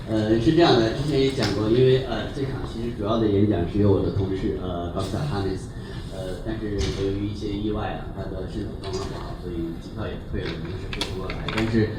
是这样的，之前也讲过，因为这场其实主要的演讲是由我的同事Dr. Hannes，但是由于一些意外他的身体状况不好，所以机票也退了，临时飞不过来。但是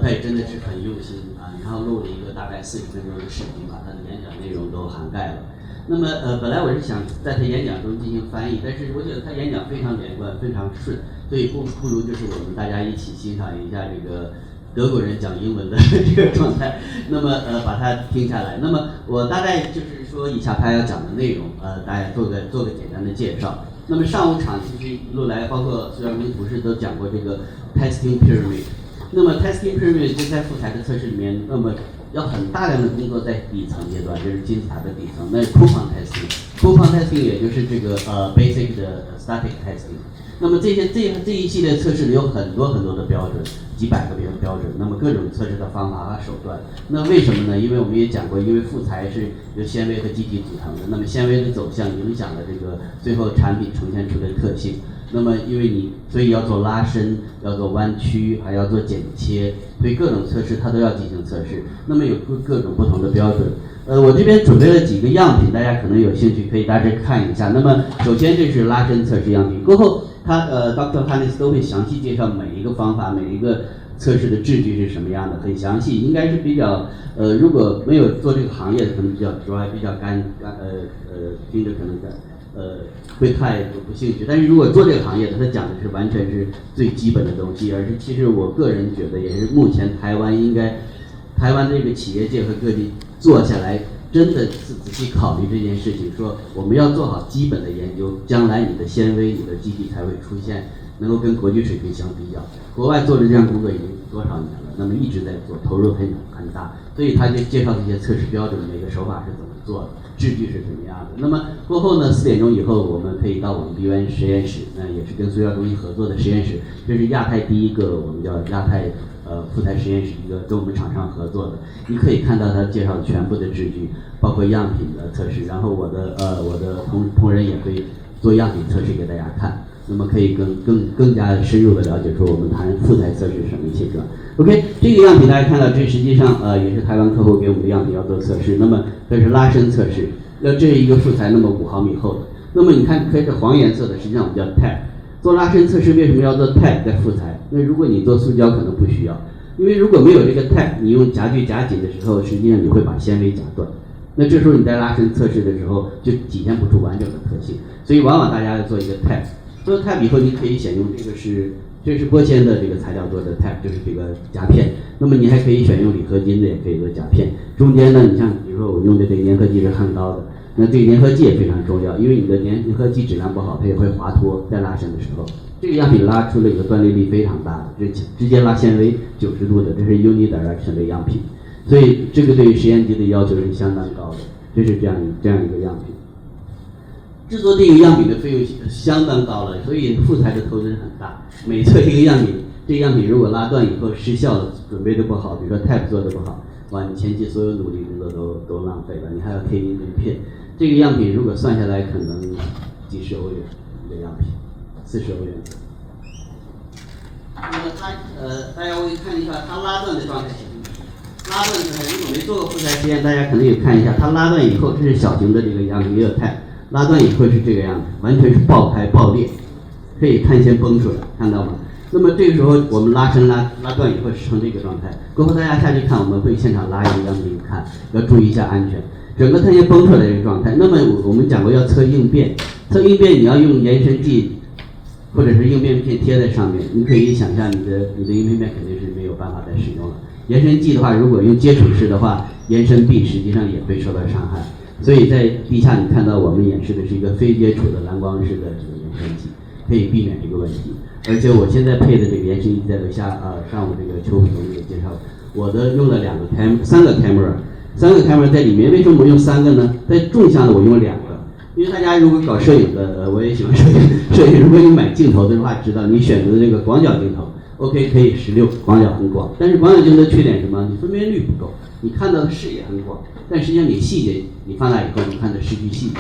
他也真的是很用心然后录了一个大概40分钟的视频，把他的演讲内容都涵盖了。那么本来我是想在他演讲中进行翻译，但是我觉得他演讲非常连贯，非常顺，所以不如就是我们大家一起欣赏一下这个德国人讲英文的这个状态，那么把它听下来。那么我大概就是说以下他要讲的内容，大家做个简单的介绍。那么上午场其实一路来，包括虽然跟同事都讲过这个 testing pyramid。那么 testing pyramid 就在复材的测试里面，那么要很大量的工作在底层阶段，就是金字塔的底层。那 coupon testing 也就是这个basic 的 static testing。那么这一系列测试里有很多的标准，几百个标准，那么各种测试的方法和手段。那为什么呢？因为我们也讲过，因为复材是由纤维和机体组成的，那么纤维的走向影响了这个最后产品呈现出的特性。那么因为所以要做拉伸，要做弯曲，还要做剪切，所以各种测试它都要进行测试。那么有各种不同的标准。我这边准备了几个样品，大家可能有兴趣可以大致看一下。那么首先这是拉伸测试样品，过后他Dr. Hannes 都会详细介绍每一个方法，每一个测试的制据是什么样的，很详细，应该是比较如果没有做这个行业的，可能比较 dry， 比较干听着可能会太不兴趣。但是如果做这个行业的，他讲的是完全是最基本的东西，而是其实我个人觉得也是目前台湾这个企业界和各地做下来，真的是仔细考虑这件事情，说我们要做好基本的研究，将来你的纤维、你的基体才会出现能够跟国际水平相比较。国外做的这样工作已经多少年了，那么一直在做，投入很大，所以他就介绍这些测试标准，每个手法是怎么做的，制据是什么样的。那么过后呢，4点钟以后我们可以到我们 BUN 实验室，那也是跟塑料中心合作的实验室，这是亚太第一个我们叫亚太复材实验室，一个跟我们厂商合作的。你可以看到他介绍的全部的制据，包括样品的测试，然后我的同仁也会做样品测试给大家看，那么可以更加深入的了解说我们谈复材测试是什么情况。OK， 这个样品大家看到，这实际上也是台湾客户给我们的样品要做测试。那么这是拉伸测试，那这是一个复材，那么5毫米厚的。那么你看，可以是黄颜色的，实际上我们叫 TAP。做拉伸测试为什么要做 TAP 在复材？那如果你做塑胶可能不需要，因为如果没有这个 TAP， 你用夹具夹紧的时候，实际上你会把纤维夹断。那这时候你在拉伸测试的时候就体现不出完整的特性，所以往往大家要做一个 TAP。做 TAP 以后，你可以选用这是玻纤的这个材料做的 TAP， 就是这个夹片。那么你还可以选用铝合金的，也可以做夹片。中间呢，你像比如说我用的这个粘合剂是焊膏的，那这个粘合剂也非常重要，因为你的粘合剂质量不好，它也会滑脱，在拉伸的时候。这个样品拉出了一个断裂力非常大的，这直接拉纤维90度的，这是 unidirection 的样品，所以这个对于实验机的要求是相当高的，这是这样一个样品。制作这个样品的费用相当高了，所以复材的投资很大。每测一个样品，这个样品如果拉断以后失效了，准备的不好，比如说 TAP 做的不好，哇，你前期所有努力工作都浪费了，你还要贴银跟片。这个样品如果算下来可能几十欧元一个样品，40欧元。那么大家会看一下它拉断的状态是什么？拉断的状态，如果没做过复材实验，大家可能也看一下，它拉断以后，这是小型的这个样品，也有 TAP。拉断以后是这个样子，完全是爆开爆裂，可以看先崩出来，看到吗？那么这个时候我们拉伸拉断以后是成这个状态，过后大家下去看，我们会现场拉一个样品看，要注意一下安全。整个它先崩出来这个状态，那么我们讲过要测应变，测应变你要用延伸剂或者是应变片贴在上面，你可以想象你的应变片肯定是没有办法再使用了。延伸剂的话，如果用接触式的话，延伸臂实际上也会受到伤害。所以在地下你看到我们演示的是一个非接触的蓝光式的这个延伸剂，可以避免这个问题。而且我现在配的这个延伸剂在楼下上午这个邱总也介绍，我的用了3个 camera 在里面。为什么我用3个呢？在纵向的我用2个，因为大家如果搞摄影的，我也喜欢摄影，如果你买镜头的话，知道你选择的这个广角镜头 ，OK 可以16，广角很广，但是广角镜头缺点什么？你分辨率不够，你看到的视野很广。但实际上你细节你放大以后，你看的失去细节。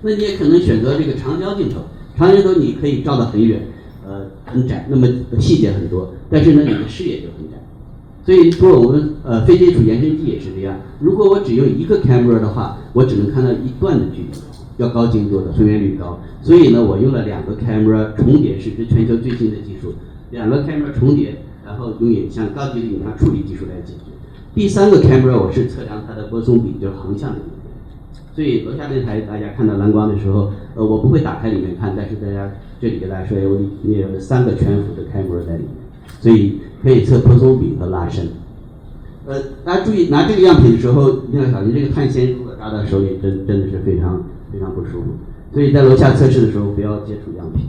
那你也可能选择这个长焦镜头，长焦镜头你可以照得很远，很窄，那么细节很多，但是呢你的视野就很窄。所以说我们非接触延伸机也是这样。如果我只用一个 camera 的话，我只能看到一段的距离，要高精度的，分辨率高。所以呢，我用了2个 camera 重叠式，是全球最新的技术，2个 camera 重叠，然后用影像高级的影像处理技术来解决。第3个 camera 我是测量它的波松比，就是横向的影片。所以楼下那台大家看到蓝光的时候，我不会打开里面看，但是大家这里给大家说，我里面有3个全幅的 camera 在里面，所以可以测波松比和拉伸。大家注意拿这个样品的时候一定要小心，这个碳纤如果扎到手里真的是非常非常不舒服，所以在楼下测试的时候不要接触样品。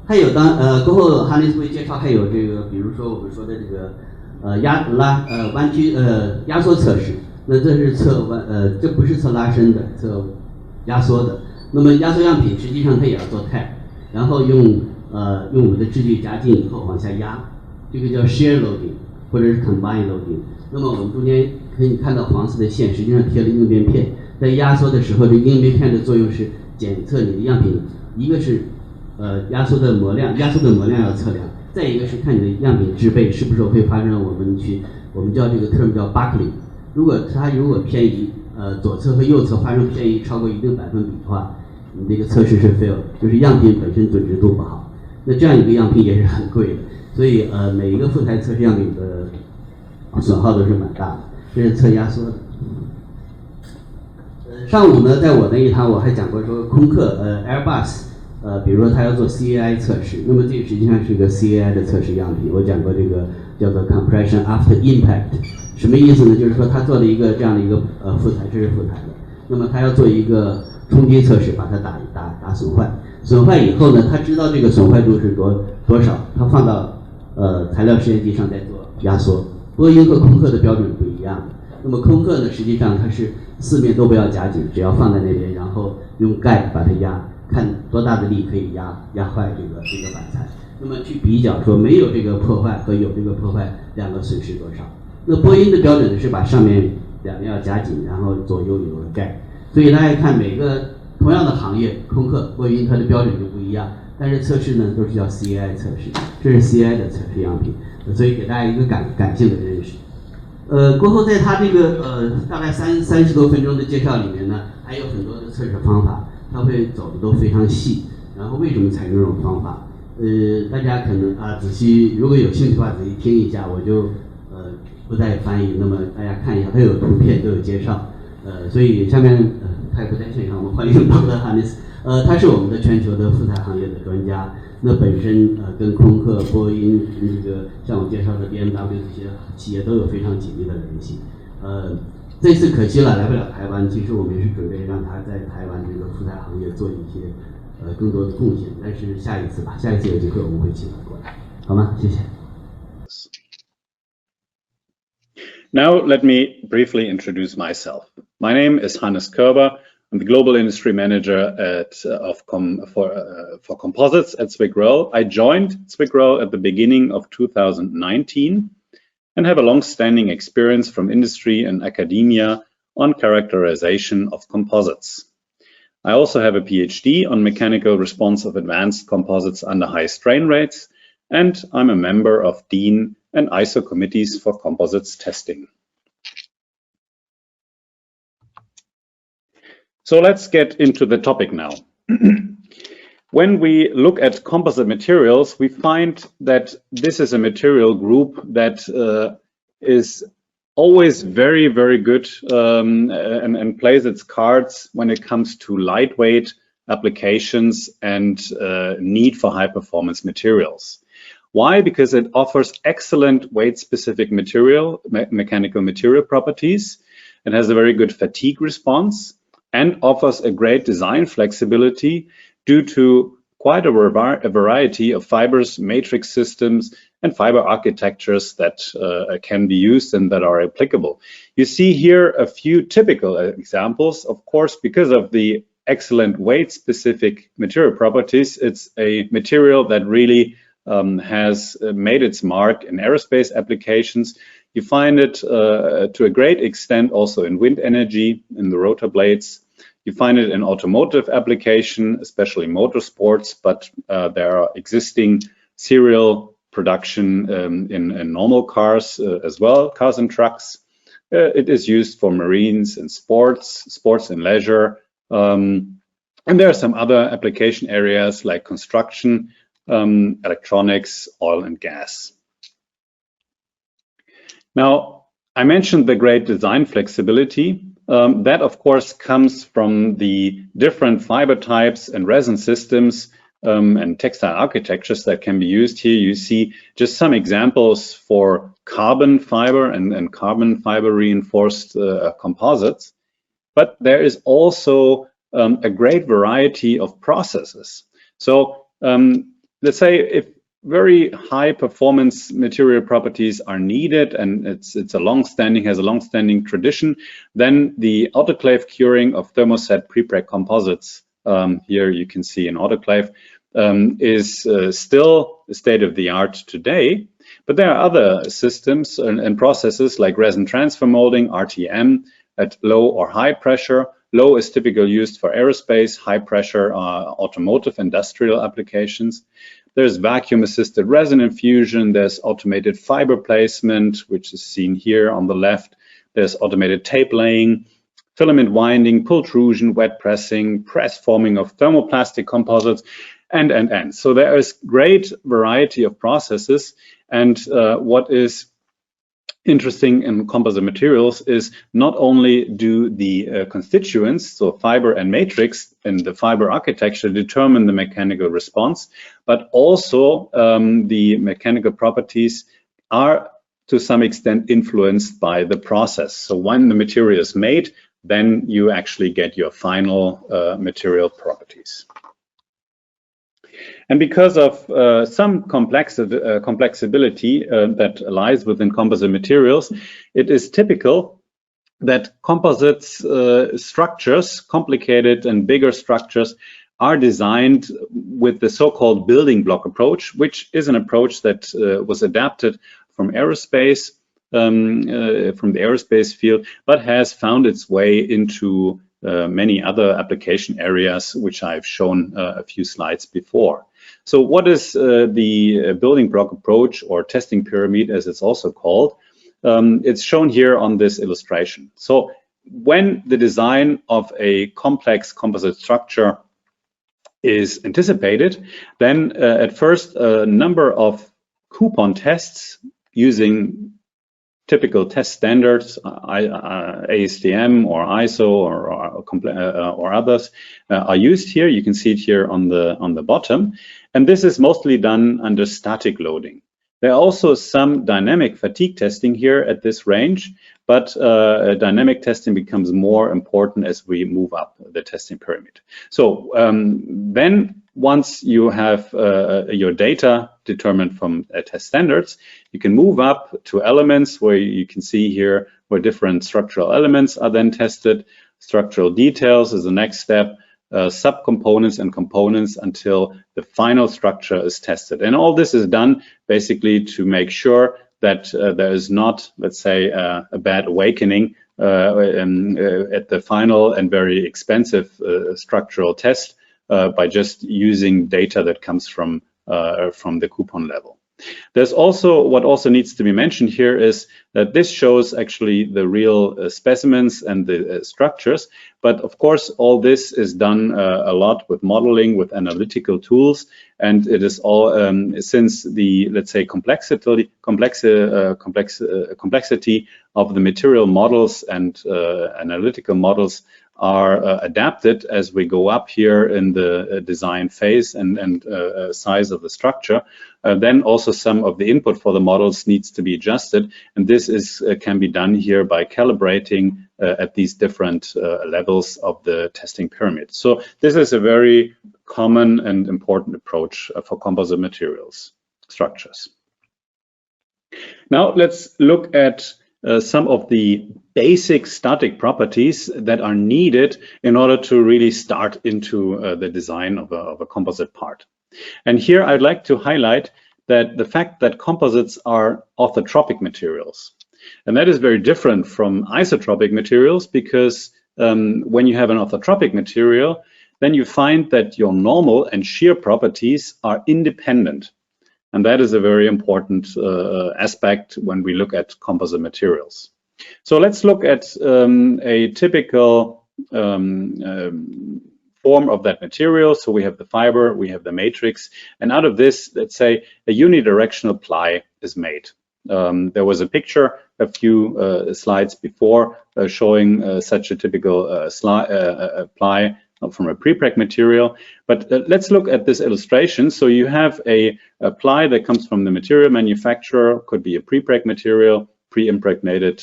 还有过后哈尼斯会介绍，还有这个比如说我们说的这个弯曲压缩测试。那这是测这不是测拉伸的，测压缩的。那么压缩样品实际上它也要做tag，然后用我们的制具夹进以后往下压，这个叫 shear loading 或者是 combine loading。那么我们中间可以看到黄色的线，实际上贴了应变片。在压缩的时候，这应变片的作用是检测你的样品，一个是压缩的模量要测量，再一个是看你的样品制备是不是会发生我们叫这个 term 叫 buckling。如果偏移，左侧和右侧发生偏移超过一定百分比的话，你这个测试是 fail， 就是样品本身准确度不好。那这样一个样品也是很贵的，所以每一个副材测试样品的损耗都是蛮大的。这是测压缩的。上午呢，在我那一堂我还讲过说空客Airbus，比如说他要做 CAI 测试，那么这个实际上是一个 CAI 的测试样品。我讲过这个叫做 compression after impact。什么意思呢？就是说他做了一个这样的一个副材，这是副材的。那么他要做一个冲击测试，把它打损坏。损坏以后呢，他知道这个损坏度是多少，他放到材料实验机上再做压缩。波音和空客的标准不一样。那么空客呢，实际上它是4面都不要夹紧，只要放在那边，然后用盖把它压，看多大的力可以压坏这个板材。那么去比较说没有这个破坏和有这个破坏2个损失多少。那波音的标准呢是把上面2面要夹紧，然后左右有个盖。所以大家看每个同样的行业，空客、波音它的标准就不一样，但是测试呢都是叫 CAI 测试，这是 CAI 的测试样品，所以给大家一个感性的认识。过后在他这个大概30多分钟的介绍里面呢，还有很多的测试方法，他会走的都非常细。然后为什么采用这种方法？大家可能仔细如果有兴趣的话，仔细听一下，我就不再翻译。那么大家看一下，它有图片都有介绍。所以下面他也不在现场，我们欢迎Dr. Hannes。他是我们的全球的副材行业的专家。那本身跟空客、波音这个像我介绍的 BMW 这些企业都有非常紧密的联系。这次可惜了来不了台湾，其实我们也是准备让他在台湾这个副材行业做一些更多的贡献，但是下一次吧，下一次有机会我们会请他过来，好吗？谢谢。Now let me briefly introduce myself. My name is Hannes Körber. I'm the Global Industry Manager for Composites at ZwickRoell. I joined ZwickRoell at the beginning of 2019 and have a long-standing experience from industry and academia on characterization of composites. I also have a PhD on mechanical response of advanced composites under high strain rates, and I'm a member of DIN and ISO committees for composites testing. So let's get into the topic now. When we look at composite materials, we find that this is a material group that is always very, very good and plays its cards when it comes to lightweight applications and need for high performance materials. Why? Because it offers excellent weight-specific mechanical material properties. It has a very good fatigue response and offers a great design flexibility due to quite a variety of fibers, matrix systems, and fiber architectures that can be used and that are applicable. You see here a few typical examples. Of course, because of the excellent weight-specific material properties, it's a material that really has made its mark in aerospace applications. You find it to a great extent also in wind energy, in the rotor blades. You find it in automotive application, especially motorsports, but there are existing serial production in normal cars as well, cars and trucks. It is used for marines and sports and leisure. And there are some other application areas like construction, electronics, oil and gas. Now, I mentioned the great design flexibility. That, of course, comes from the different fiber types and resin systems and textile architectures that can be used. Here you see just some examples for carbon fiber and carbon fiber reinforced composites. But there is also a great variety of processes. So let's say if very high performance material properties are needed and has a long-standing tradition, then the autoclave curing of thermoset prepreg composites, here you can see an autoclave, is still state of the art today. But there are other systems and processes like resin transfer molding, RTM, at low or high pressure. Low is typically used for aerospace, high pressure automotive industrial applications. There's vacuum-assisted resin infusion, there's automated fiber placement, which is seen here on the left. There's automated tape laying, filament winding, pultrusion, wet pressing, press forming of thermoplastic composites, and. So there is great variety of processes, and what is interesting in composite materials is not only do the constituents, so fiber and matrix in the fiber architecture, determine the mechanical response, but also the mechanical properties are to some extent influenced by the process. So when the material is made, then you actually get your final material properties. And because of some complexity that lies within composite materials, it is typical that composites structures, complicated and bigger structures, are designed with the so-called building block approach, which is an approach that was adapted from aerospace, from the aerospace field, but has found its way into many other application areas, which I've shown a few slides before. So what is the building block approach, or testing pyramid as it's also called? It's shown here on this illustration. So when the design of a complex composite structure is anticipated, then at first a number of coupon tests using typical test standards, ASTM or ISO or others are used here. You can see it here on the bottom, and this is mostly done under static loading. There are also some dynamic fatigue testing here at this range, but dynamic testing becomes more important as we move up the testing pyramid. So then once you have your data determined from test standards, you can move up to elements where you can see here where different structural elements are then tested. Structural details is the next step, subcomponents and components until the final structure is tested. And all this is done basically to make sure that there is not, let's say, a bad awakening at the final and very expensive structural test by just using data that comes from the coupon level. There's also, what also needs to be mentioned here is that this shows actually the real specimens and the structures, but of course all this is done a lot with modeling, with analytical tools, and it is all since the, let's say, complexity of the material models and analytical models are adapted as we go up here in the design phase and size of the structure. Then also some of the input for the models needs to be adjusted, and this is can be done here by calibrating at these different levels of the testing pyramid. So this is a very common and important approach for composite materials structures. Now let's look at some of the basic static properties that are needed in order to really start into the design of a composite part. And here I'd like to highlight that the fact that composites are orthotropic materials. And that is very different from isotropic materials, because when you have an orthotropic material, then you find that your normal and shear properties are independent. And that is a very important aspect when we look at composite materials. So let's look at a typical form of that material. So we have the fiber, we have the matrix, and out of this, let's say, a unidirectional ply is made. There was a picture a few slides before showing such a typical ply from a prepreg material. But let's look at this illustration. So you have a ply that comes from the material manufacturer, could be a prepreg material, pre-impregnated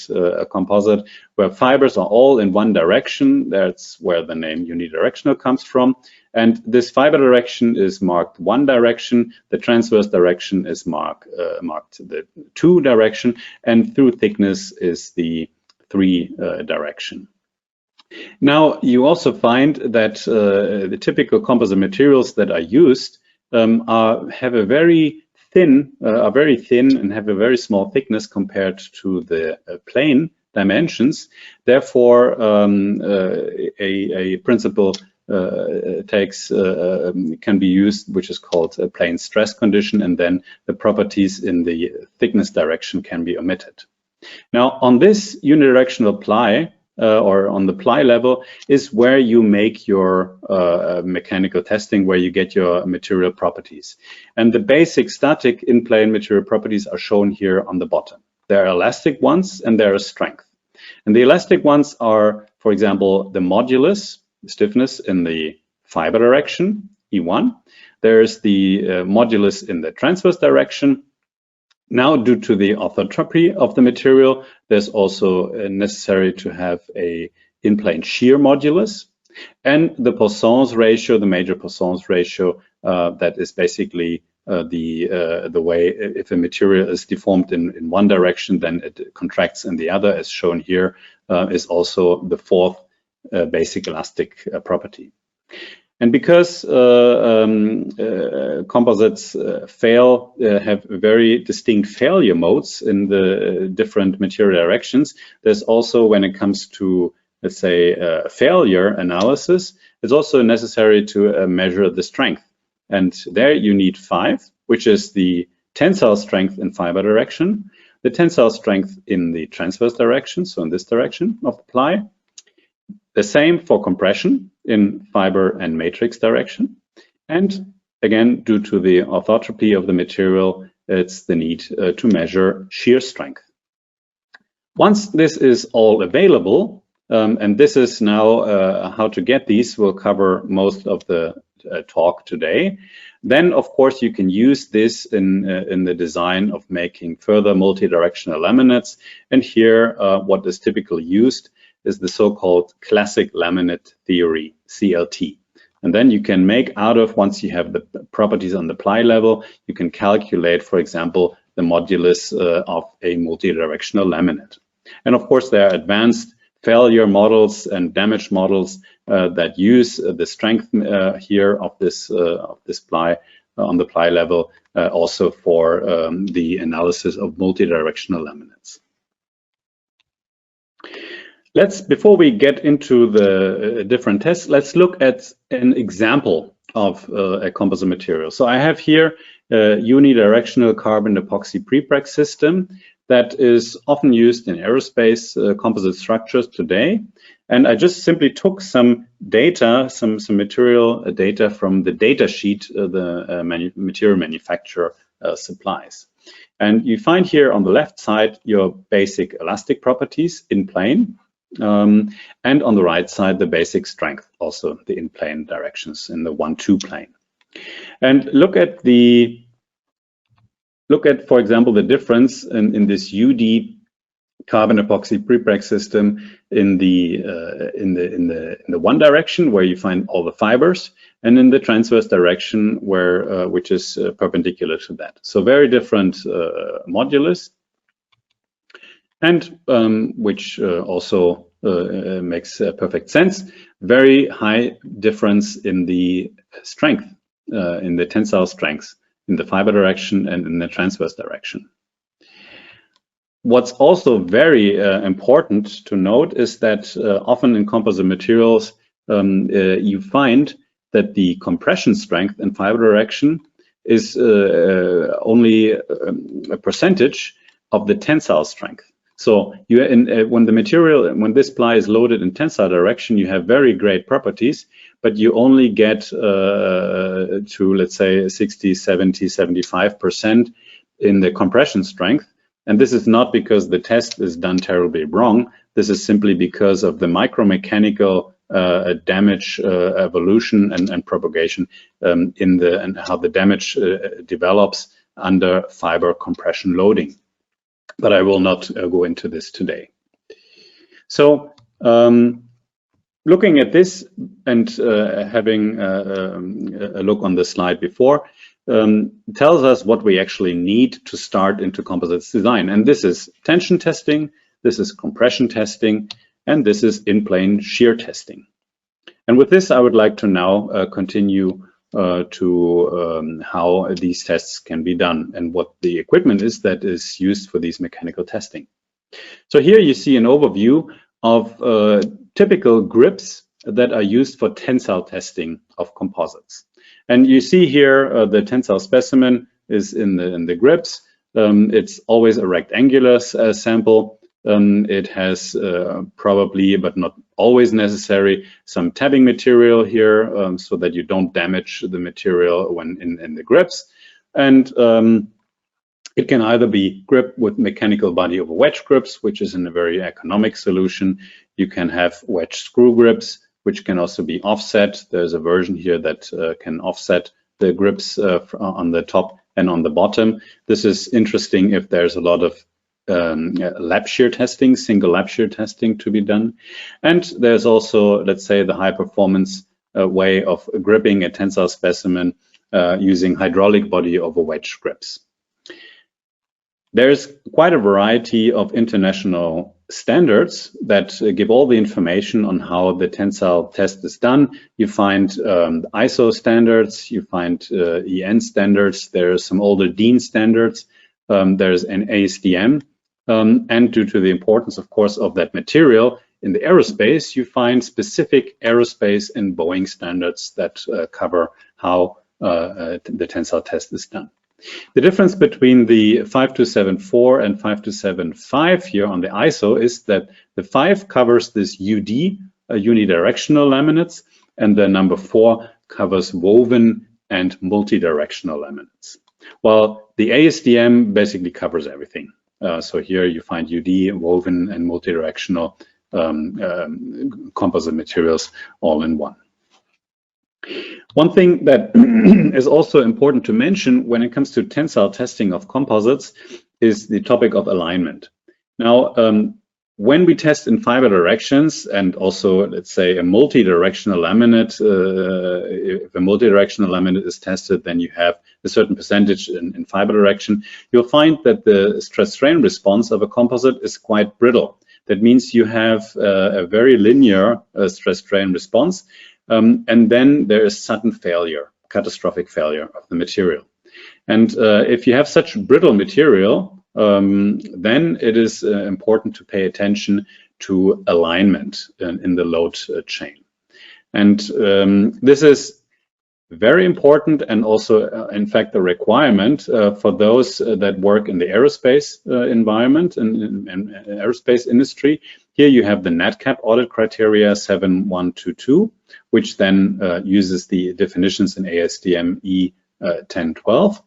composite, where fibers are all in one direction. That's where the name unidirectional comes from. And this fiber direction is marked one direction. The transverse direction is marked the two direction, and through thickness is the three direction. Now, you also find that the typical composite materials that are used have a very thin, are very thin and have a very small thickness compared to the plane dimensions. Therefore, a principle can be used, which is called a plane stress condition, and then the properties in the thickness direction can be omitted. Now, on this unidirectional ply, or on the ply level, is where you make your mechanical testing, where you get your material properties. And the basic static in-plane material properties are shown here on the bottom. There are elastic ones and there are strength. And the elastic ones are, for example, the modulus, stiffness in the fiber direction, E1. There's the modulus in the transverse direction. Now, due to the orthotropy of the material, there's also necessary to have a in-plane shear modulus, and the Poisson's ratio, the major Poisson's ratio, that is basically the way if a material is deformed in one direction, then it contracts in the other, as shown here, is also the fourth basic elastic property. And because composites have very distinct failure modes in the different material directions, there's also, when it comes to, let's say, failure analysis, it's also necessary to measure the strength. And there you need 5, which is the tensile strength in fiber direction, the tensile strength in the transverse direction, so in this direction of the ply. The same for compression in fiber and matrix direction. And again, due to the orthotropy of the material, it's the need to measure shear strength. Once this is all available, and this is now how to get these, we'll cover most of the talk today. Then, of course, you can use this in the design of making further multi-directional laminates. And here, what is typically used is the so-called classic laminate theory, CLT. And then you can make out of, once you have the properties on the ply level, you can calculate, for example, the modulus of a multi-directional laminate. And of course, there are advanced failure models and damage models that use the strength here of this ply on the ply level, also for the analysis of multi-directional laminates. Before we get into the different tests, let's look at an example of a composite material. So I have here a unidirectional carbon epoxy prepreg system that is often used in aerospace composite structures today. And I just simply took some data, some material data from the data sheet the material manufacturer supplies. And you find here on the left side your basic elastic properties in plane. And on the right side, the basic strength, also the in-plane directions in the 1-2 plane. And look at, for example, the difference in this UD carbon epoxy prepreg system in the one direction, where you find all the fibers, and in the transverse direction, where which is perpendicular to that. So very different modulus. And which also makes perfect sense. Very high difference in the strength, in the tensile strengths, in the fiber direction and in the transverse direction. What's also very important to note is that often in composite materials, you find that the compression strength in fiber direction is only a percentage of the tensile strength. So when this ply is loaded in tensile direction, you have very great properties, but you only get to, let's say, 60, 70, 75% in the compression strength. And this is not because the test is done terribly wrong. This is simply because of the micromechanical damage evolution and propagation and how the damage develops under fiber compression loading. But I will not go into this today. So looking at this and having a look on the slide before, tells us what we actually need to start into composites design. And this is tension testing, this is compression testing, and this is in-plane shear testing. And with this, I would like to now continue to how these tests can be done and what the equipment is that is used for these mechanical testing. So here you see an overview of typical grips that are used for tensile testing of composites. And you see here the tensile specimen is in the grips. It's always a rectangular sample. It has probably, but not always necessary, some tabbing material here so that you don't damage the material when in the grips. And it can either be gripped with mechanical body over wedge grips, which is in a very economic solution. You can have wedge screw grips, which can also be offset. There's a version here that can offset the grips on the top and on the bottom. This is interesting if there's a lot of lap shear testing, single lap shear testing to be done. And there's also, let's say, the high performance way of gripping a tensile specimen using hydraulic body over wedge grips. There's quite a variety of international standards that give all the information on how the tensile test is done. You find ISO standards, you find EN standards, there's some older DIN standards, there's an ASTM, and due to the importance, of course, of that material in the aerospace, you find specific aerospace and Boeing standards that cover how the tensile test is done. The difference between the 5274 and 5275 here on the ISO is that the 5 covers this UD, unidirectional laminates, and the number 4 covers woven and multi-directional laminates. While the ASTM basically covers everything. So here you find UD, woven, and multi-directional composite materials all in one. One thing that is also important to mention when it comes to tensile testing of composites is the topic of alignment. Now, when we test in fiber directions and also, let's say, a multi-directional laminate, if a multi-directional laminate is tested, then you have a certain percentage in fiber direction. You'll find that the stress-strain response of a composite is quite brittle. That means you have a very linear stress-strain response. And then there is sudden failure, catastrophic failure of the material. And if you have such brittle material, then it is important to pay attention to alignment in the load chain. And this is very important and also, in fact, a requirement for those that work in the aerospace environment and aerospace industry. Here you have the NatCap audit criteria 7122, which then uses the definitions in ASTM E1012.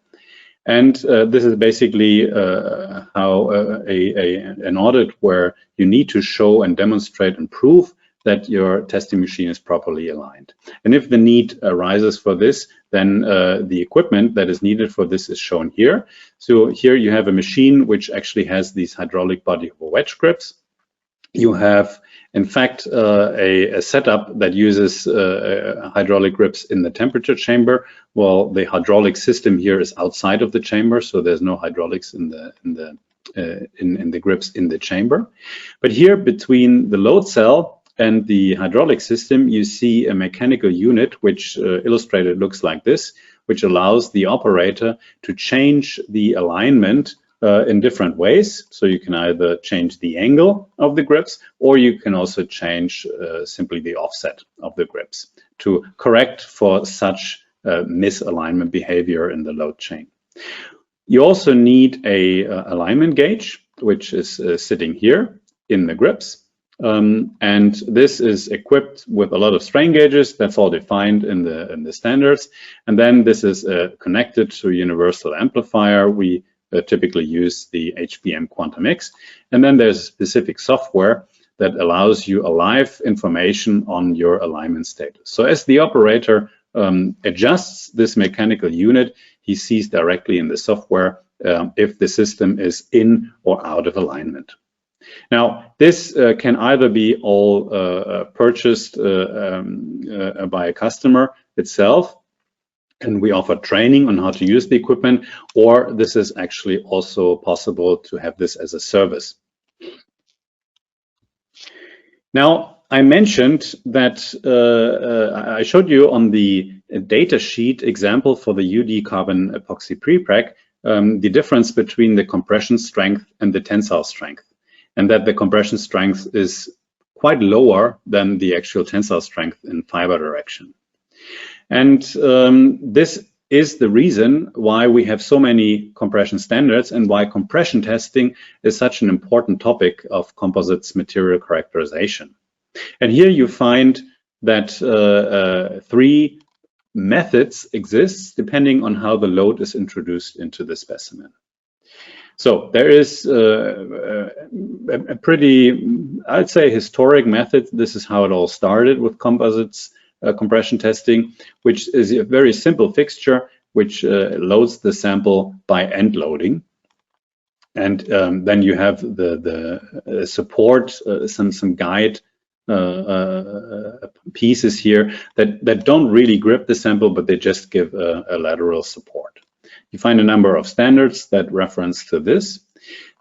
And this is basically how an audit where you need to show and demonstrate and prove that your testing machine is properly aligned. And if the need arises for this, then the equipment that is needed for this is shown here. So here you have a machine which actually has these hydraulic body over wedge grips. You have, in fact, a setup that uses hydraulic grips in the temperature chamber, while the hydraulic system here is outside of the chamber, so there's no hydraulics in the grips in the chamber. But here between the load cell and the hydraulic system, you see a mechanical unit which illustrated looks like this, which allows the operator to change the alignment in different ways. So you can either change the angle of the grips, or you can also change simply the offset of the grips to correct for such misalignment behavior in the load chain. You also need a alignment gauge, which is sitting here in the grips. And this is equipped with a lot of strain gauges. That's all defined in the standards. And then this is connected to a universal amplifier. We typically use the HBM Quantum X. And then there's specific software that allows you a live information on your alignment status. So as the operator adjusts this mechanical unit, he sees directly in the software if the system is in or out of alignment. Now, this can either be all purchased by a customer itself, and we offer training on how to use the equipment, or this is actually also possible to have this as a service. Now, I mentioned that I showed you on the data sheet example for the UD carbon epoxy prepreg the difference between the compression strength and the tensile strength, and that the compression strength is quite lower than the actual tensile strength in fiber direction. And this is the reason why we have so many compression standards and why compression testing is such an important topic of composites material characterization. And here you find that three methods exist depending on how the load is introduced into the specimen. So there is a pretty, I'd say, historic method. This is how it all started with composites compression testing, which is a very simple fixture which loads the sample by end loading. And then you have the support, some guide pieces here that don't really grip the sample, but they just give a lateral support. You find a number of standards that reference to this.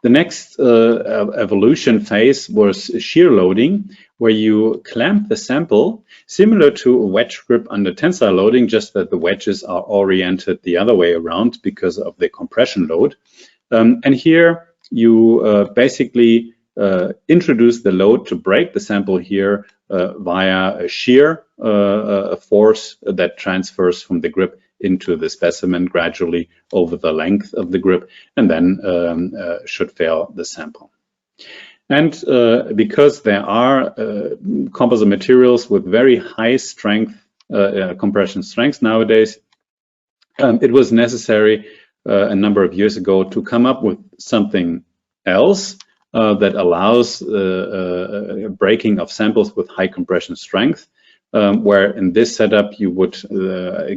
The next evolution phase was shear loading, where you clamp the sample similar to a wedge grip under tensile loading, just that the wedges are oriented the other way around because of the compression load. And here you basically introduce the load to break the sample here via a shear force that transfers from the grip into the specimen gradually over the length of the grip, and then should fail the sample. And because there are composite materials with very high strength, compression strengths nowadays, it was necessary a number of years ago to come up with something else that allows breaking of samples with high compression strength, where in this setup you would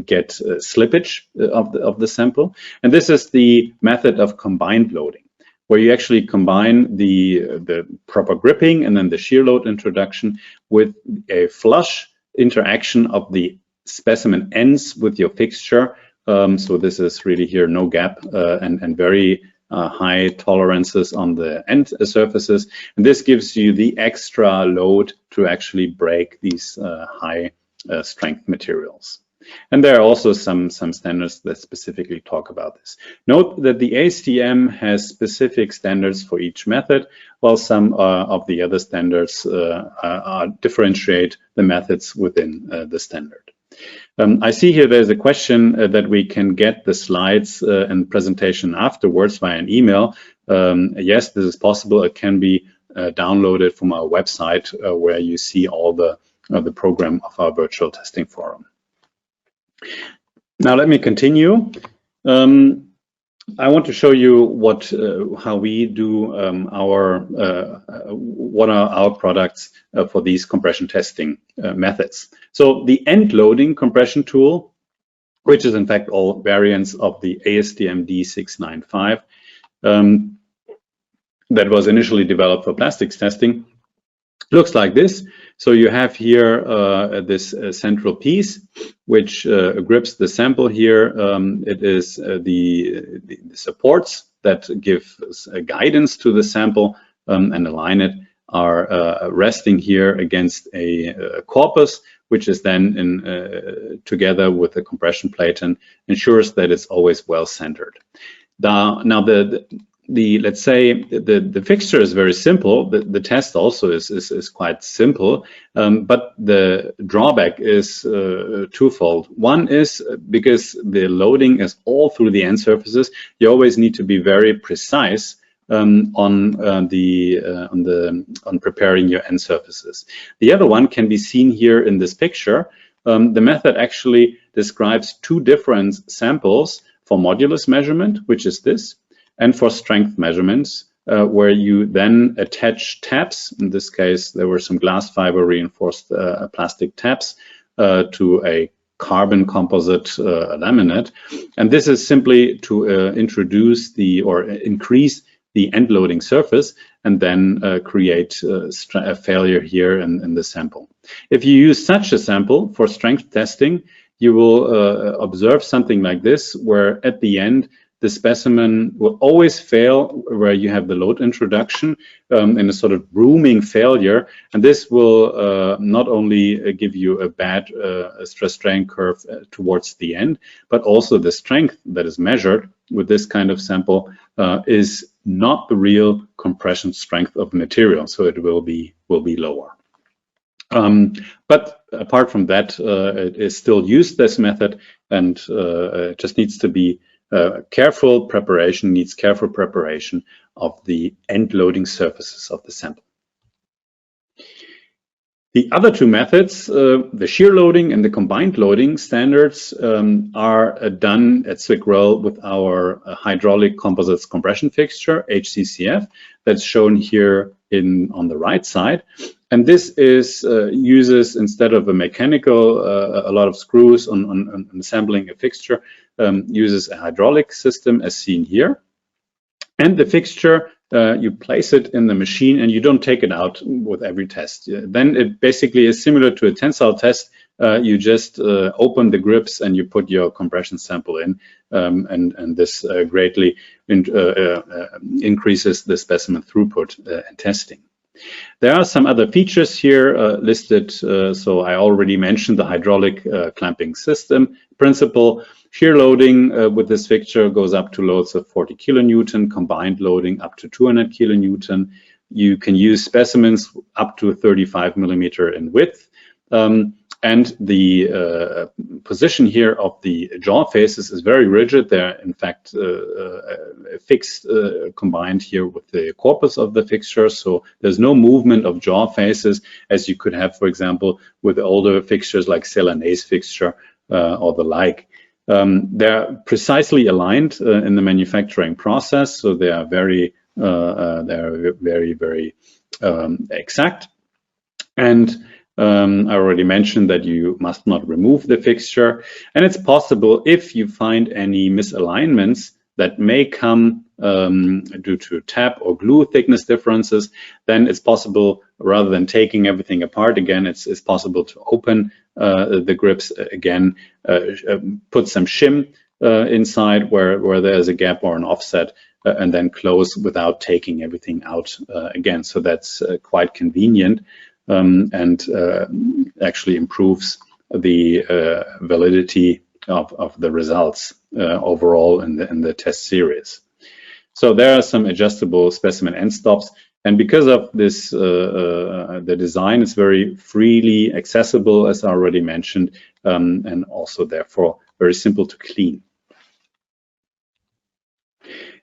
get slippage of the sample. And this is the method of combined loading, where you actually combine the proper gripping and then the shear load introduction with a flush interaction of the specimen ends with your fixture. So this is really here no gap and very high tolerances on the end surfaces, and this gives you the extra load to actually break these high strength materials. And there are also some standards that specifically talk about this. Note that the ASTM has specific standards for each method, while some of the other standards differentiate the methods within the standard. I see here there's a question that we can get the slides and presentation afterwards via an email. Yes, this is possible. It can be downloaded from our website where you see all the program of our virtual testing forum. Now let me continue. I want to show you how we do what are our products for these compression testing methods. So the end loading compression tool, which is in fact all variants of the ASTM D695, that was initially developed for plastics testing, looks like this. So you have here this central piece which grips the sample here. It is the supports that give guidance to the sample and align it are resting here against a corpus, which is then together with the compression plate and ensures that it's always well centered. Now the let's say the fixture is very simple. The test also is quite simple, but the drawback is twofold. One is because the loading is all through the end surfaces. You always need to be very precise on preparing your end surfaces. The other one can be seen here in this picture. The method actually describes two different samples for modulus measurement, which is this, and for strength measurements, where you then attach tabs. In this case, there were some glass fiber reinforced plastic tabs to a carbon composite laminate. And this is simply to introduce or increase the end loading surface and then create a failure here in the sample. If you use such a sample for strength testing, you will observe something like this, where at the end, the specimen will always fail where you have the load introduction in a sort of brooming failure. And this will not only give you a bad stress strain curve towards the end, but also the strength that is measured with this kind of sample is not the real compression strength of material. So it will be lower. But apart from that, it is still used, this method, and it just needs to be careful preparation of the end loading surfaces of the sample. The other two methods, the shear loading and the combined loading standards, are done at ZwickRoell with our hydraulic composites compression fixture, HCCF, that's shown here on the right side. And this is uses, instead of a mechanical, a lot of screws on assembling a fixture, uses a hydraulic system as seen here. And the fixture, you place it in the machine and you don't take it out with every test. Then it basically is similar to a tensile test. You just open the grips and you put your compression sample in, and this greatly increases the specimen throughput and testing. There are some other features here listed. So I already mentioned the hydraulic clamping system principle. Shear loading with this fixture goes up to loads of 40 kilonewton, combined loading up to 200 kilonewton. You can use specimens up to 35 millimeter in width. And the position here of the jaw faces is very rigid. They're in fact fixed, combined here with the corpus of the fixture. So there's no movement of jaw faces as you could have, for example, with older fixtures like Celanese fixture or the like. They're precisely aligned in the manufacturing process, so they are very, very exact. And I already mentioned that you must not remove the fixture, and it's possible if you find any misalignments that may come due to tap or glue thickness differences, then it's possible, rather than taking everything apart again, it's possible to open the grips again, put some shim inside where there's a gap or an offset, and then close without taking everything out again. So that's quite convenient. And actually improves the validity of the results overall in the test series. So there are some adjustable specimen end stops, and because of this, the design is very freely accessible, as I already mentioned, and also therefore very simple to clean.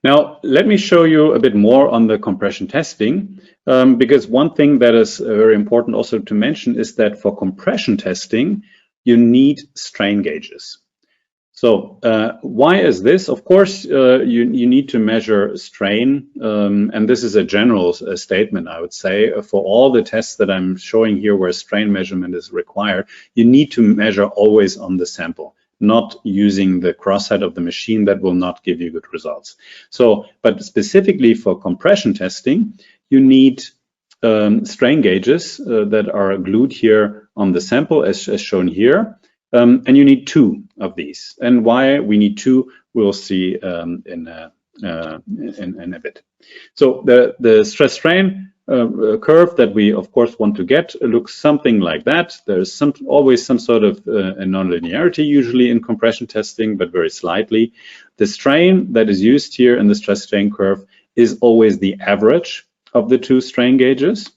Now, let me show you a bit more on the compression testing, because one thing that is very important also to mention is that for compression testing, you need strain gauges. So why is this? Of course, you need to measure strain, and this is a general statement, I would say. For all the tests that I'm showing here where strain measurement is required, you need to measure always on the sample, not using the crosshead of the machine. That will not give you good results. So, but specifically for compression testing, you need strain gauges that are glued here on the sample as shown here. And you need two of these. And why we need two, we'll see in a bit. So the stress strain curve that we of course want to get looks something like that. There's always some sort of nonlinearity usually in compression testing, but very slightly. The strain that is used here in the stress strain curve is always the average of the two strain gauges.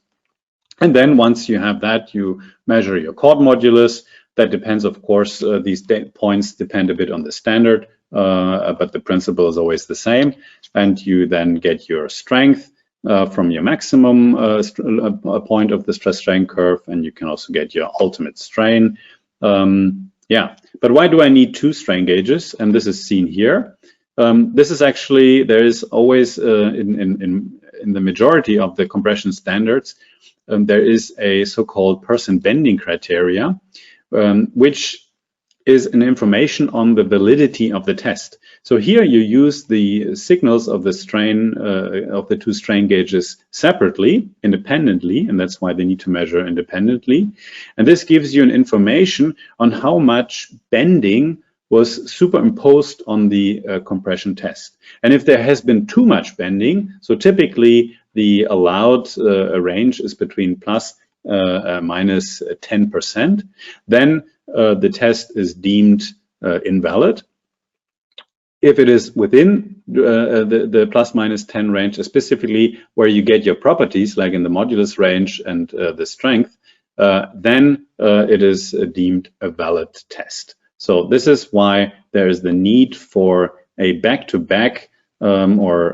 And then once you have that, you measure your chord modulus. That depends, of course, these points depend a bit on the standard, but the principle is always the same. And you then get your strength from your maximum point of the stress strain curve, and you can also get your ultimate strain. Yeah, but why do I need two strain gauges? And this is seen here. This is actually, there is always in the majority of the compression standards, there is a so-called person bending criteria, which is an information on the validity of the test. So here you use the signals of the strain of the two strain gauges separately, independently, and that's why they need to measure independently. And this gives you an information on how much bending was superimposed on the compression test. And if there has been too much bending, so typically the allowed range is between plus minus 10%, then the test is deemed invalid. If it is within the plus minus 10 range, specifically where you get your properties, like in the modulus range and the strength, then it is deemed a valid test. So this is why there is the need for a back-to-back or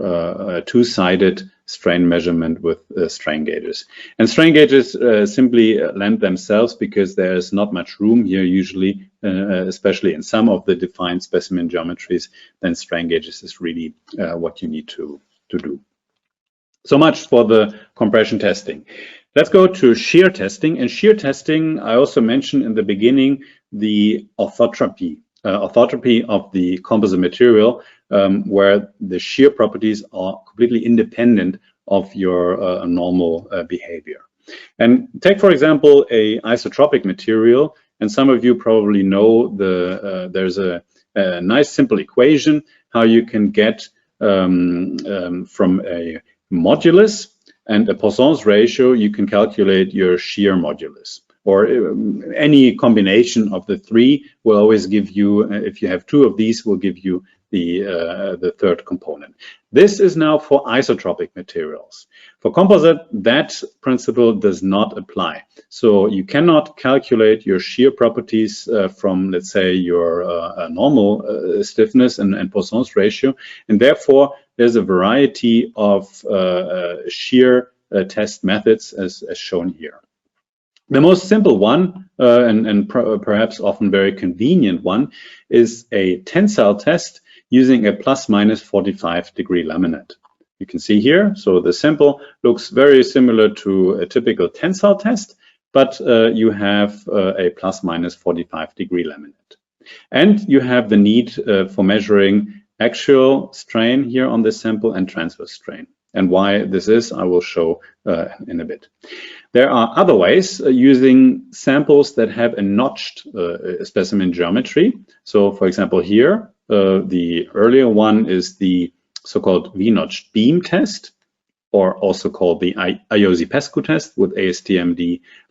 a two-sided strain measurement with strain gauges. And strain gauges simply lend themselves because there's not much room here usually, especially in some of the defined specimen geometries. Then strain gauges is really what you need to do. So much for the compression testing. Let's go to shear testing. And shear testing, I also mentioned in the beginning, the orthotropy of the composite material, where the shear properties are completely independent of your normal behavior. And take, for example, a isotropic material, and some of you probably know there's a nice simple equation how you can get from a modulus and a Poisson's ratio, you can calculate your shear modulus. Or any combination of the three will always give you, if you have two of these, will give you the third component. This is now for isotropic materials. For composite, that principle does not apply. So you cannot calculate your shear properties from, let's say, your normal stiffness and Poisson's ratio, and therefore there's a variety of shear test methods as shown here. The most simple one, and perhaps often very convenient one, is a tensile test using a plus-minus 45-degree laminate. You can see here, so the sample looks very similar to a typical tensile test, but you have a plus-minus 45-degree laminate. And you have the need for measuring actual strain here on this sample and transverse strain. And why this is, I will show in a bit. There are other ways using samples that have a notched specimen geometry. So for example here, the earlier one is the so-called V-notched beam test, or also called the Iose-Pescu test with ASTM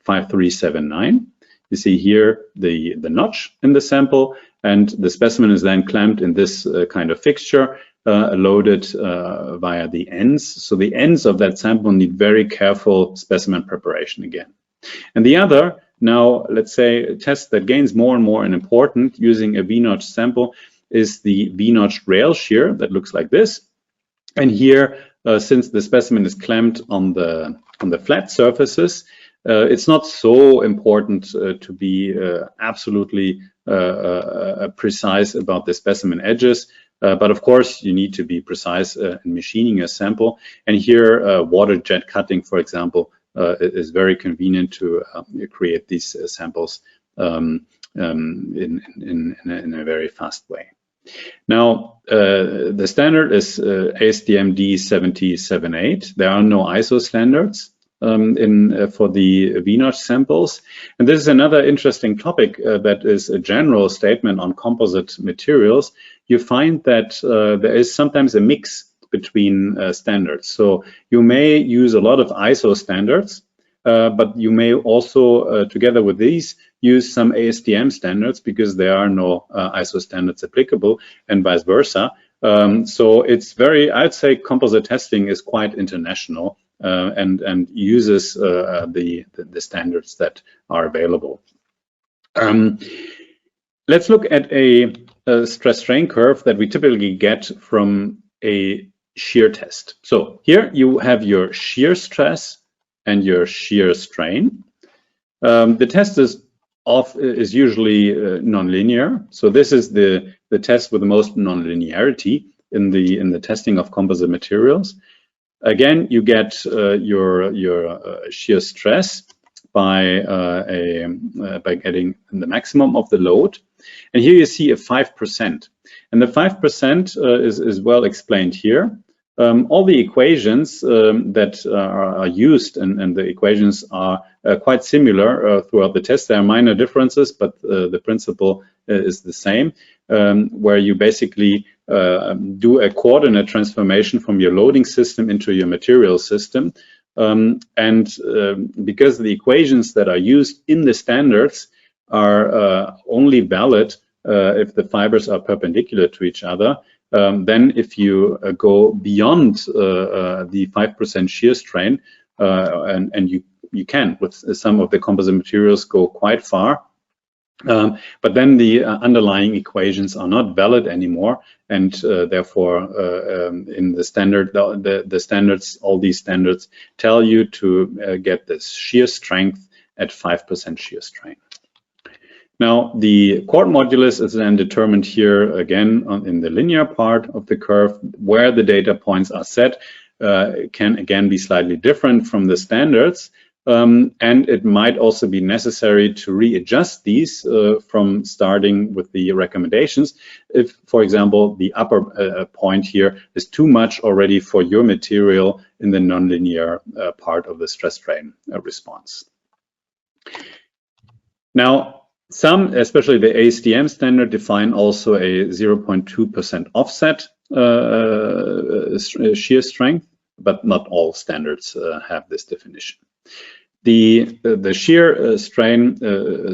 D5379. You see here the notch in the sample, and the specimen is then clamped in this kind of fixture, loaded via the ends. So the ends of that sample need very careful specimen preparation again. And the other, now let's say a test that gains more and more in importance using a V-notch sample is the V-notched rail shear that looks like this. And here, since the specimen is clamped on the flat surfaces, it's not so important to be absolutely precise about the specimen edges. But of course, you need to be precise in machining a sample. And here, water jet cutting, for example, is very convenient to create these samples in a very fast way. Now, the standard is ASTM D7078. There are no ISO standards for the V-notch samples. And this is another interesting topic that is a general statement on composite materials. You find that there is sometimes a mix between standards. So you may use a lot of ISO standards, but you may also, together with these, use some ASTM standards because there are no ISO standards applicable, and vice versa. So it's very, I'd say composite testing is quite international and uses the standards that are available. Let's look at a stress strain curve that we typically get from a shear test. So here you have your shear stress and your shear strain. The test is usually nonlinear. So this is the test with the most nonlinearity in the testing of composite materials. Again, you get your shear stress by getting the maximum of the load. And here you see a 5%. And the 5% is well explained here. All the equations that are used, and the equations are quite similar throughout the test. There are minor differences, but the principle is the same, where you basically do a coordinate transformation from your loading system into your material system. Because the equations that are used in the standards are only valid if the fibers are perpendicular to each other, then if you go beyond the 5% shear strain, and you can with some of the composite materials go quite far, but then the underlying equations are not valid anymore, and therefore in the standard, the standards, all these standards tell you to get this shear strength at 5% shear strain. Now, the chord modulus is then determined here again in the linear part of the curve, where the data points are set. Can again be slightly different from the standards, and it might also be necessary to readjust these from starting with the recommendations. If, for example, the upper point here is too much already for your material in the nonlinear part of the stress strain response. Now, some, especially the ASTM standard, define also a 0.2% offset shear strength, but not all standards have this definition. The shear strain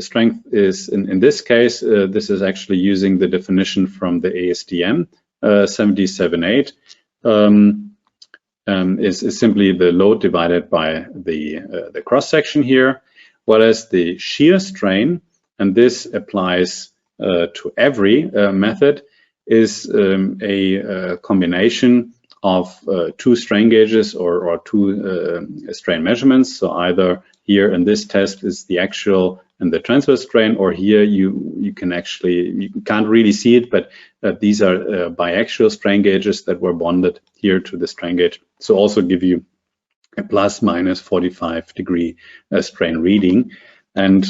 strength is, in this case, this is actually using the definition from the ASTM 77.8, is simply the load divided by the cross section here, whereas the shear strain, and this applies to every method, is a combination of two strain gauges or two strain measurements. So either here in this test is the actual and the transverse strain, or here you can actually, you can't really see it, but these are biaxial strain gauges that were bonded here to the strain gauge. So also give you a plus minus 45-degree strain reading. And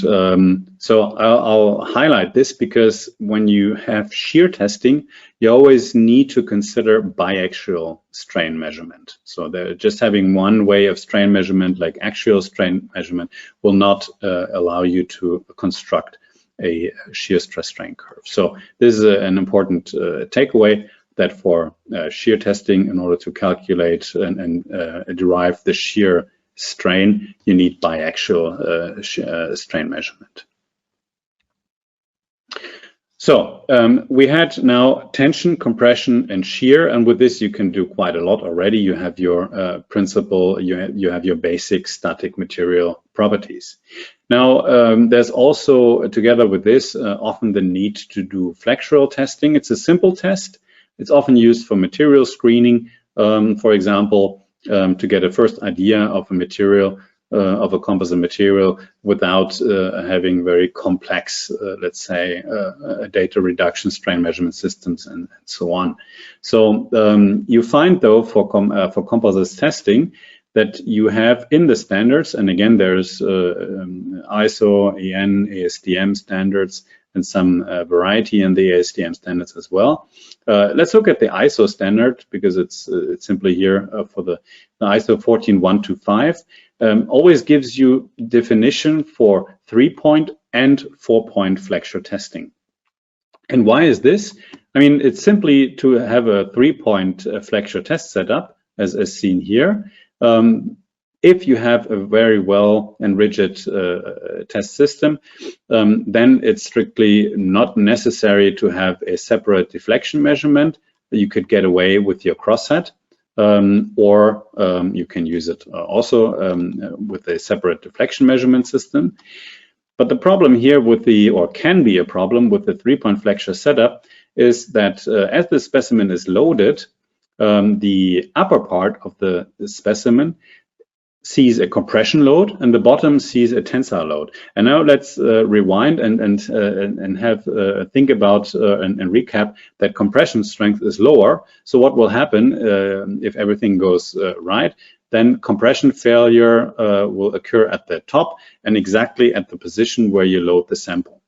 so I'll highlight this because when you have shear testing, you always need to consider biaxial strain measurement. So just having one way of strain measurement, like axial strain measurement, will not allow you to construct a shear stress strain curve. So this is an important takeaway, that for shear testing, in order to calculate and derive the shear strain, you need biaxial strain measurement. So we had now tension, compression, and shear, and with this you can do quite a lot already. You have your principal, you have your basic static material properties. Now there's also, together with this, often the need to do flexural testing. It's a simple test. It's often used for material screening, for example, to get a first idea of a material, of a composite material, without having very complex, let's say, data reduction, strain measurement systems, and so on. So you find, though, for composites testing, that you have in the standards, and again, there's ISO, EN, ASTM standards, and some variety in the ASTM standards as well. Let's look at the ISO standard, because it's simply here for the ISO 14125. Always gives you definition for 3-point and 4-point flexure testing. And why is this? I mean, it's simply to have a 3-point flexure test setup, as seen here. If you have a very well and rigid test system, then it's strictly not necessary to have a separate deflection measurement. you could get away with your crosshead, or you can use it also with a separate deflection measurement system. But the problem here with or can be a problem with the 3-point flexure setup is that as the specimen is loaded, the upper part of the specimen sees a compression load and the bottom sees a tensile load. And now let's rewind and have think about and recap that compression strength is lower. So what will happen if everything goes right? Then compression failure will occur at the top and exactly at the position where you load the sample.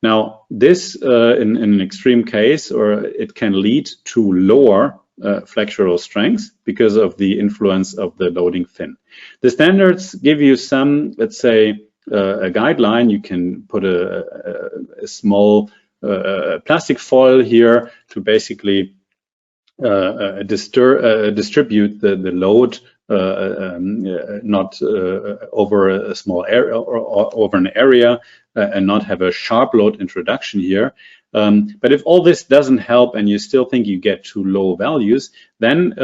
Now this in an extreme case, or it can lead to lower flexural strength because of the influence of the loading fin. The standards give you some, let's say, a guideline. You can put a small plastic foil here to basically distribute the load not over a small area or over an area and not have a sharp load introduction here. But if all this doesn't help and you still think you get too low values, then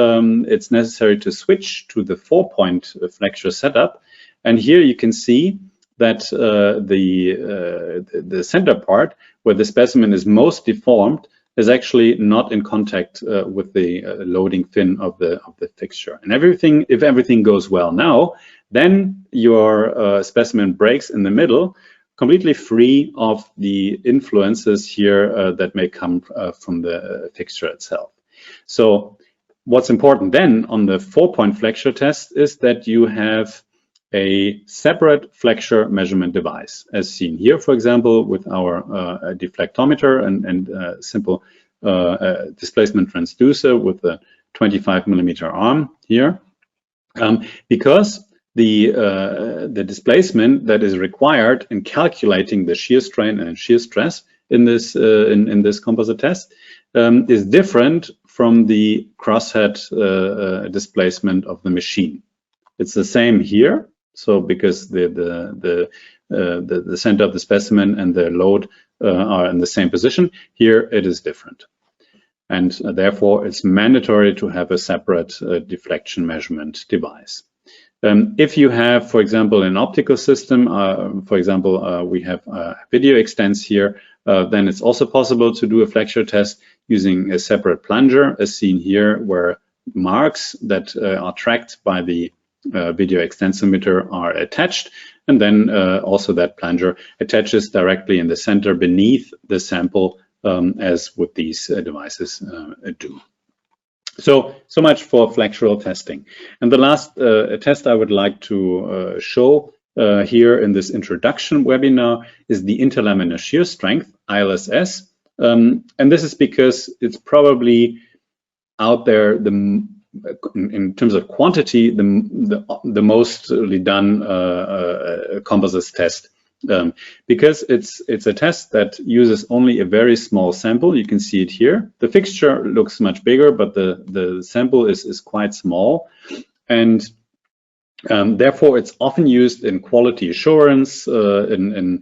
it's necessary to switch to the 4-point flexure setup. And here you can see that the center part, where the specimen is most deformed, is actually not in contact with the loading fin of the fixture. And if everything goes well now, then your specimen breaks in the middle, completely free of the influences here that may come from the fixture itself. So what's important then on the 4-point flexure test is that you have a separate flexure measurement device, as seen here, for example, with our deflectometer and simple displacement transducer with a 25mm arm here, because the displacement that is required in calculating the shear strain and shear stress in this in this composite test is different from the crosshead displacement of the machine. It's the same here. So because the center of the specimen and the load are in the same position, here it is different. And therefore it's mandatory to have a separate deflection measurement device. If you have, for example, an optical system, for example, we have video extents here, then it's also possible to do a flexure test using a separate plunger, as seen here, where marks that are tracked by the video extensometer are attached, and then also that plunger attaches directly in the center beneath the sample, as with these devices do. So much for flexural testing. And the last test I would like to show here in this introduction webinar is the Interlamina shear strength, ILSS. And this is because it's probably out there in terms of quantity, the mostly done composites test. Because it's a test that uses only a very small sample. You can see it here. The fixture looks much bigger, but the sample is quite small, and therefore it's often used in quality assurance when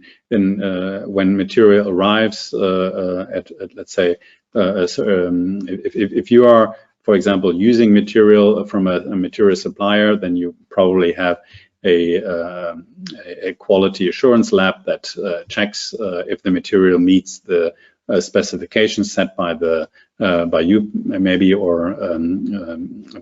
material arrives at let's say if you are, for example, using material from a material supplier, then you probably have a quality assurance lab that checks if the material meets the specifications set by you maybe, or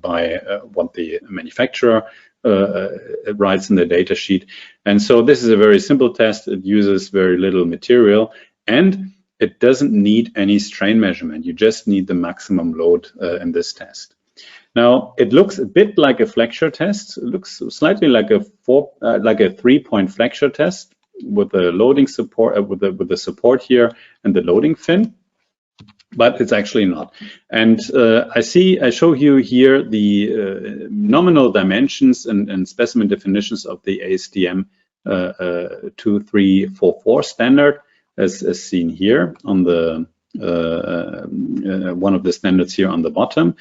by what the manufacturer writes in the data sheet. And so this is a very simple test. It uses very little material and it doesn't need any strain measurement. You just need the maximum load in this test. Now it looks a bit like a flexure test. It looks slightly like a 3-point flexure test with the loading support, with the support here and the loading fin, but it's actually not. And I show you here the nominal dimensions and specimen definitions of the ASTM 2344 standard, as seen here on the one of the standards here on the bottom.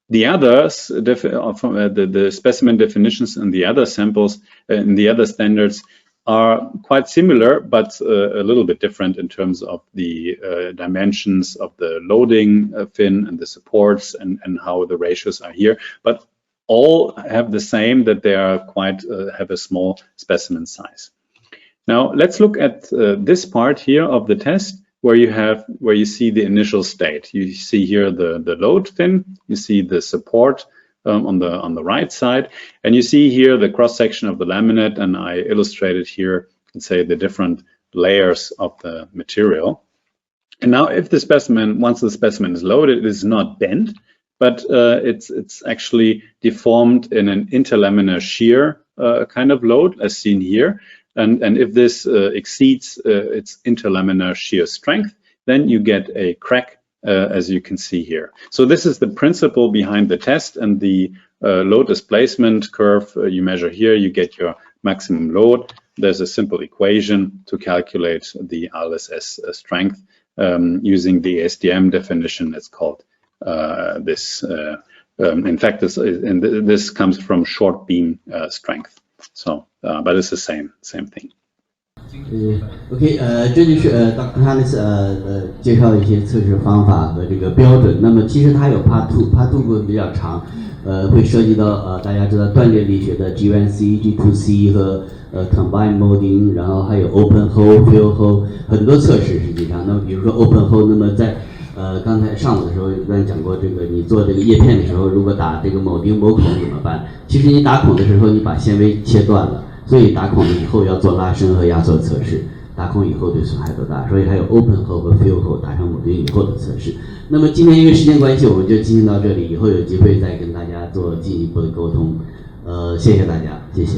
The others, the specimen definitions in the other samples, in the other standards, are quite similar, but a little bit different in terms of the dimensions of the loading fin and the supports and how the ratios are here. But all have the same, that they are quite have a small specimen size. Now let's look at this part here of the test, where you see the initial state. You see here the load fin, you see the support on the right side, and you see here the cross section of the laminate, and I illustrated here, let's say, the different layers of the material. And now if the specimen, once the specimen is loaded, it is not bent, but it's actually deformed in an interlaminar shear kind of load, as seen here. And if this exceeds its interlaminar shear strength, then you get a crack, as you can see here. So this is the principle behind the test, and the load displacement curve you measure here, you get your maximum load. There's a simple equation to calculate the RLSS strength using the ASTM definition. It's called this. In fact, this comes from short beam strength. So, but it's the same thing. OK， 这就是Dr. Hannes 介绍一些测试方法和这个标准。那么其实它有 Part Two 部分比较长，会涉及到大家知道断裂力学的 G1C、G2C 和Combine Molding， 然后还有 Open Hole、Fill Hole 很多测试实际上。那么比如说 Open Hole， 那么在刚才上午的时候刚才讲过，这个你做这个叶片的时候，如果打这个铆钉铆孔怎么办？其实你打孔的时候，你把纤维切断了。所以打孔以后要做拉伸和压缩测试，打孔以后对损害多大？所以还有 open hole 和 fill hole 打上铆钉以后的测试。那么今天因为时间关系，我们就进行到这里，以后有机会再跟大家做进一步的沟通。谢谢大家，谢谢。